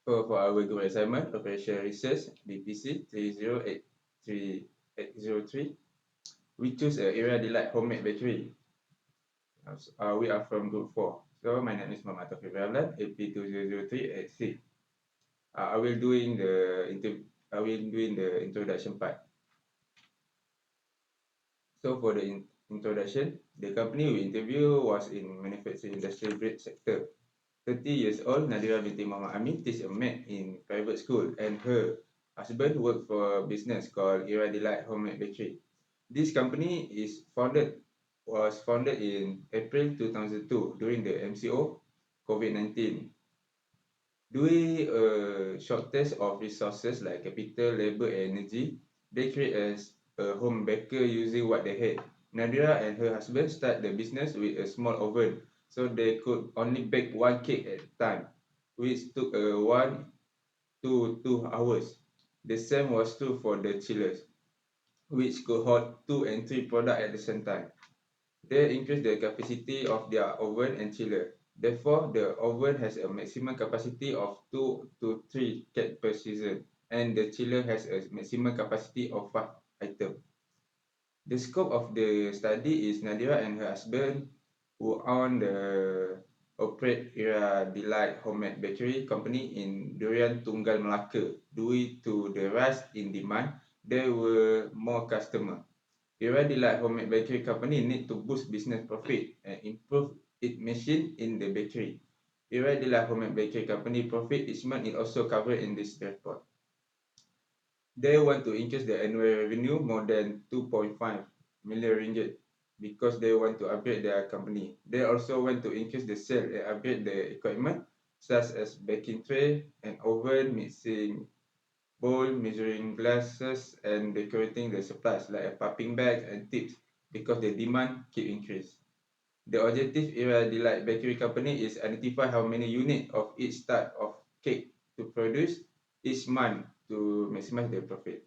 For our group assignment, Operation Research, BPC 3083803, we choose a area delight homemade bakery. We are from group 4. So my name is Muhammad Taufik Ramlan, AP2003 at C. I will doing the introduction part. So for the introduction, the company we interview was in manufacturing industry bread sector. 30 years old, Nadira binti Muhammad Amin teach a math in private school and her husband worked for a business called Ira Delight Homemade Bakery. This company was founded in April 2002 during the MCO COVID-19. Doing a short test of resources like capital, labor, and energy, they create as a home baker using what they had. Nadira and her husband start the business with a small oven, so they could only bake one cake at a time, which took 1 to 2 hours. The same was true for the chillers, which could hold 2 and 3 products at the same time. They increase the capacity of their oven and chiller. Therefore, the oven has a maximum capacity of 2 to 3 cake per season, and the chiller has a maximum capacity of 5 items. The scope of the study is Nadira and her husband, who own the operate Ira Delight Homemade Bakery Company in Durian Tunggal Melaka. Due to the rise in demand, there were more customers. Ira Delight Homemade Bakery Company need to boost business profit and improve its machine in the bakery. Ira Delight Homemade Bakery Company profit each month is also covered in this report. They want to increase the annual revenue more than 2.5 million ringgit because they want to upgrade their company. They also want to increase the sale and upgrade the equipment such as baking tray and oven, mixing bowl, measuring glasses, and decorating the supplies like a piping bag and tips because the demand keep increase. The objective Ira Delight Bakery Company is identify how many units of each type of cake to produce each month to maximize the profit.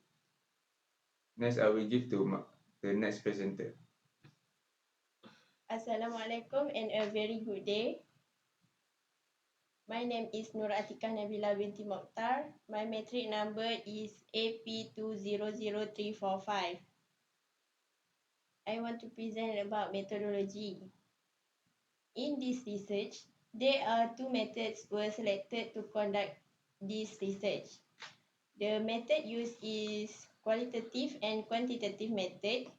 Next, I will give to the next presenter. Assalamualaikum and a very good day. My name is Nur Atikah Nabila binti Mokhtar. My metric number is AP200345. I want to present about methodology. In this research, there are two methods were selected to conduct this research. The method used is qualitative and quantitative method.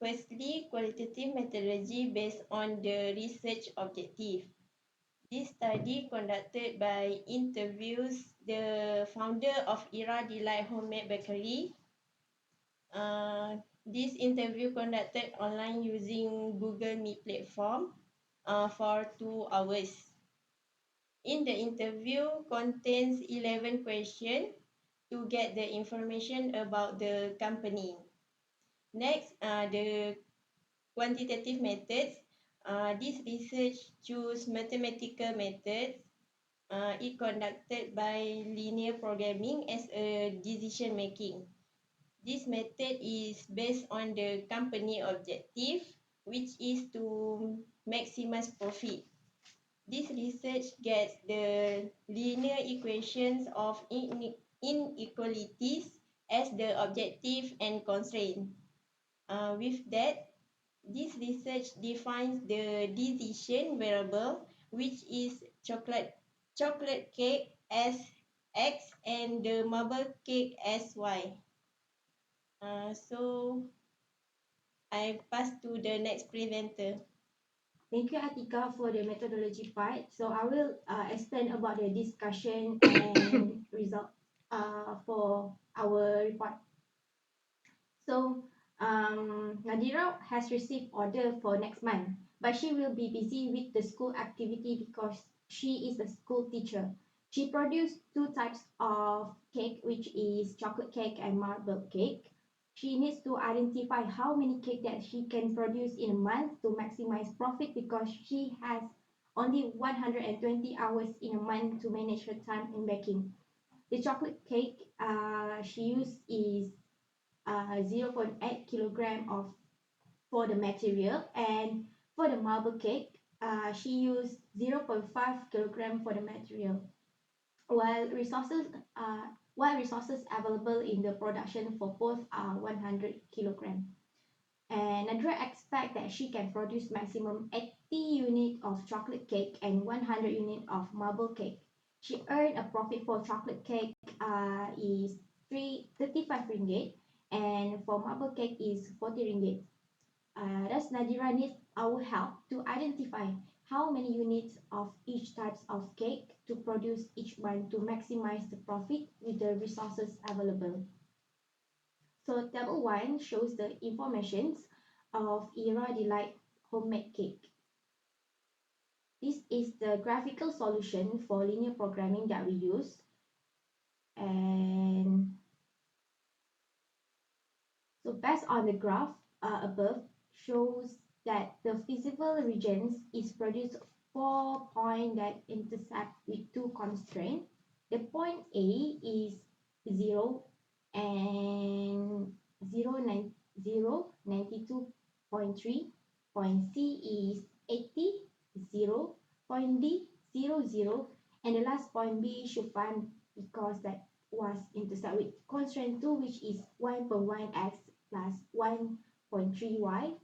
Firstly, qualitative methodology based on the research objective. This study conducted by interviews the founder of Ira Delight Homemade Bakery. This interview conducted online using Google Meet platform for 2 hours. In the interview contains 11 questions to get the information about the company. Next, the quantitative methods. This research choose mathematical methods. It conducted by linear programming as a decision making. This method is based on the company objective, which is to maximize profit. This research gets the linear equations of inequalities as the objective and constraint. With that, this research defines the decision variable, which is chocolate cake as X and the marble cake as Y. So I pass to the next presenter. Thank you, Atika, for the methodology part. So I will explain about the discussion and result for our report. So Nadira has received order for next month, but she will be busy with the school activity because she is a school teacher. She produced two types of cake, which is chocolate cake and marble cake. She needs to identify how many cake that she can produce in a month to maximize profit because she has only 120 hours in a month to manage her time in baking. The chocolate cake she used is 0.8 kilogram of for the material, and for the marble cake she used 0.5 kilogram for the material. while resources while resources available in the production for both are 100 kilogram. And Nadira expects that she can produce maximum 80 unit of chocolate cake and 100 unit of marble cake. She earned a profit for chocolate cake is 35 ringgit, and for marble cake is 40 ringgit. Thus Nadira needs our help to identify how many units of each types of cake to produce each one to maximize the profit with the resources available. So table 1 shows the informations of Era Delight homemade cake. This is the graphical solution for linear programming that we use. And so based on the graph above shows that the feasible regions is produce 4 points that intersect with 2 constraints. The point A is 0 and 092.3. Point C is 80, 0. Point D, 0, 0. And the last point B should find because that was intersect with constraint 2, which is 1.1x plus 1.3y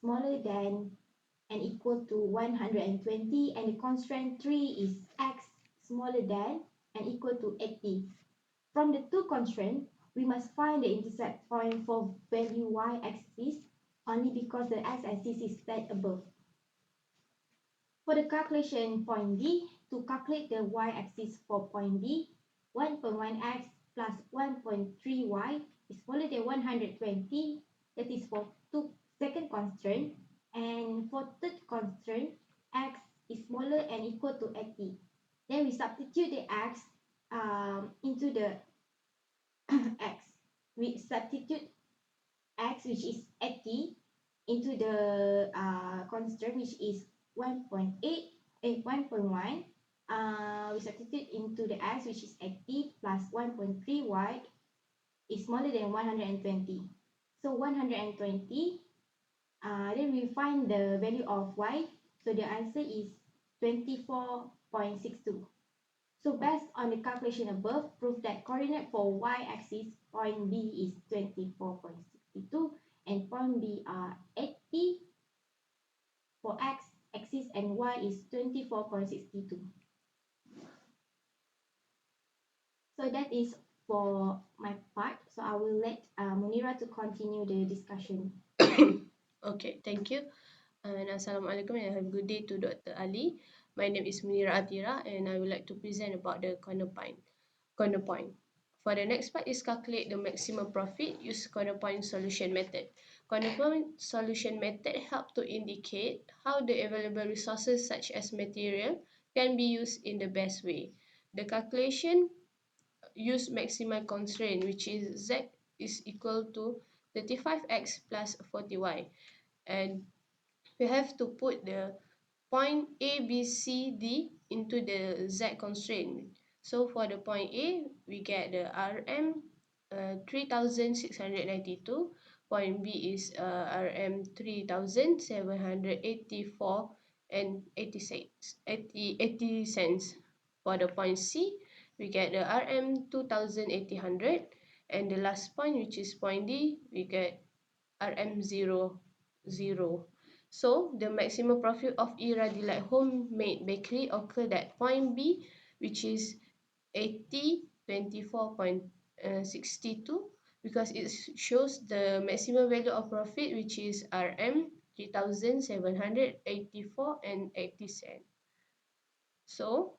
smaller than and equal to 120, and the constraint 3 is x smaller than and equal to 80. From the two constraints, we must find the intercept point for value y-axis only because the x-axis is set above. For the calculation point D, to calculate the y-axis for point D, 1.1x plus 1.3y is smaller than 120. That is for second constraint. And for third constraint, x is smaller and equal to 80. Then we substitute the x into the x. We substitute x, which is 80, into the constraint, which is 1.8, 1.1. We substitute into the x, which is 80 plus 1.3y is smaller than 120. So 120, then we find the value of y. So the answer is 24.62. So based on the calculation above, prove that coordinate for y-axis point B is 24.62 and point B are 80 for x-axis and y is 24.62. So that is for my part. So I will let Munira to continue the discussion. Okay, thank you. And Assalamualaikum and have a good day to Dr. Ali. My name is Munira Atira and I would like to present about the corner point. For the next part is calculate the maximum profit, use corner point solution method. Corner point solution method help to indicate how the available resources such as material can be used in the best way. The calculation use maximum constraint, which is z is equal to 35x plus 40y, and we have to put the point A, B, C, D into the Z constraint. So for the point A, we get the RM 3692. Point B is RM 3784 and 80 cents. For the point C, we get the RM 2800. And the last point, which is point D, we get RM 00. So the maximum profit of Era Delight homemade bakery occurred at point B, which is 24.62, because it shows the maximum value of profit, which is RM 3784 and 80 cents. So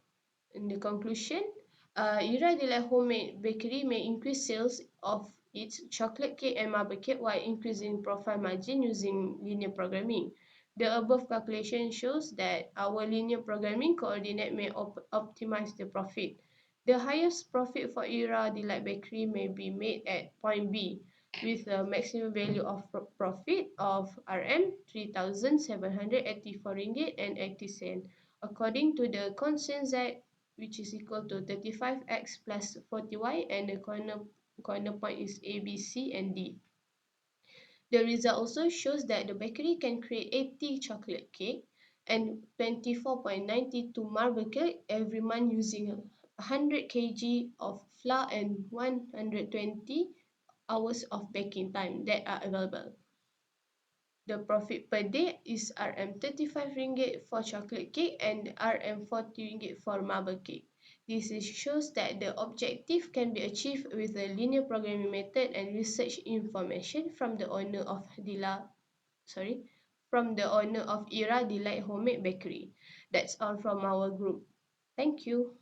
in the conclusion, Era Delight homemade bakery may increase sales of its chocolate cake and marble cake while increasing profit margin using linear programming. The above calculation shows that our linear programming coordinate may optimize the profit. The highest profit for Era Delight Bakery may be made at point B, with a maximum value of profit of RM 3,784 ringgit and 80 cents, according to the constant Z, which is equal to 35x plus 40y, and the corner point is A, B, C, and D. The result also shows that the bakery can create 80 chocolate cake and 24.92 marble cake every month using 100 kg of flour and 120 hours of baking time that are available. The profit per day is RM35 for chocolate cake and RM40 for marble cake. This shows that the objective can be achieved with a linear programming method and research information from the owner of Era Delight Homemade Bakery. That's all from our group. Thank you.